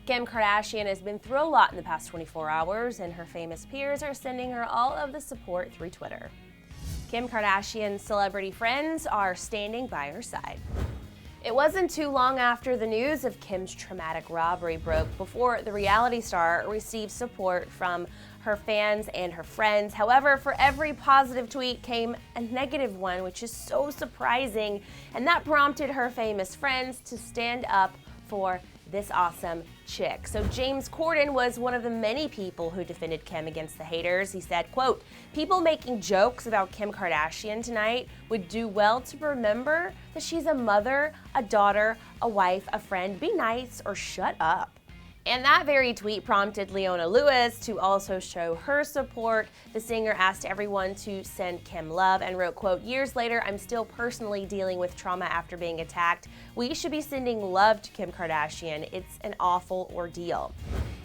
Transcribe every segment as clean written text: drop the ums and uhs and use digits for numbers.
Kim Kardashian has been through a lot in the past 24 hours, and her famous peers are sending her all of the support through Twitter. Kim Kardashian's celebrity friends are standing by her side. It wasn't too long after the news of Kim's traumatic robbery broke before the reality star received support from her fans and her friends. However, for every positive tweet came a negative one, which is so surprising, and that prompted her famous friends to stand up for this awesome chick. So James Corden was one of the many people who defended Kim against the haters. He said, quote, "People making jokes about Kim Kardashian tonight would do well to remember that she's a mother, a daughter, a wife, a friend. Be nice or shut up." And that very tweet prompted Leona Lewis to also show her support. The singer asked everyone to send Kim love and wrote, quote, "Years later, I'm still personally dealing with trauma after being attacked. We should be sending love to Kim Kardashian. It's an awful ordeal."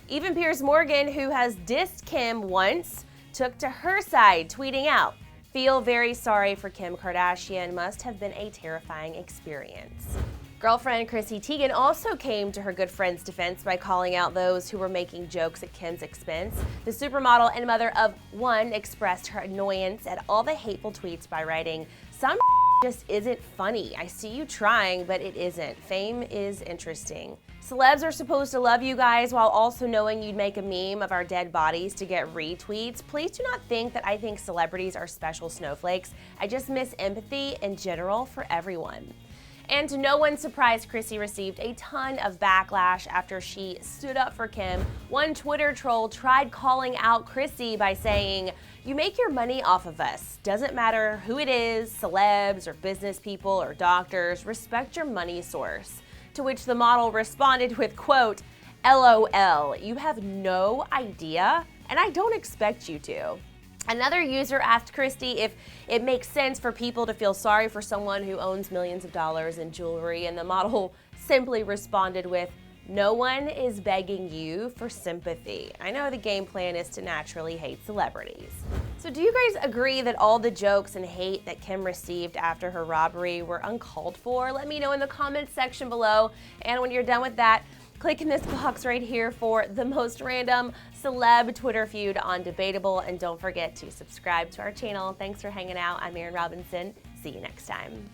Even Piers Morgan, who has dissed Kim once, took to her side, tweeting out, "Feel very sorry for Kim Kardashian. Must have been a terrifying experience." Girlfriend Chrissy Teigen also came to her good friend's defense by calling out those who were making jokes at Kim's expense. The supermodel and mother of one expressed her annoyance at all the hateful tweets by writing, "Some just isn't funny. I see you trying, but it isn't. Fame is interesting. Celebs are supposed to love you guys while also knowing you'd make a meme of our dead bodies to get retweets. Please do not think that I think celebrities are special snowflakes. I just miss empathy in general for everyone." And to no one's surprise, Chrissy received a ton of backlash after she stood up for Kim. One Twitter troll tried calling out Chrissy by saying, "You make your money off of us. Doesn't matter who it is, celebs or business people or doctors, respect your money source." To which the model responded with, quote, "LOL, you have no idea, and I don't expect you to." Another user asked Christy if it makes sense for people to feel sorry for someone who owns millions of dollars in jewelry, and the model simply responded with, "No one is begging you for sympathy. I know the game plan is to naturally hate celebrities." So do you guys agree that all the jokes and hate that Kim received after her robbery were uncalled for? Let me know in the comments section below. And when you're done with that, click in this box right here for the most random celeb Twitter feud on Debatable. And don't forget to subscribe to our channel. Thanks for hanging out. I'm Erin Robinson. See you next time.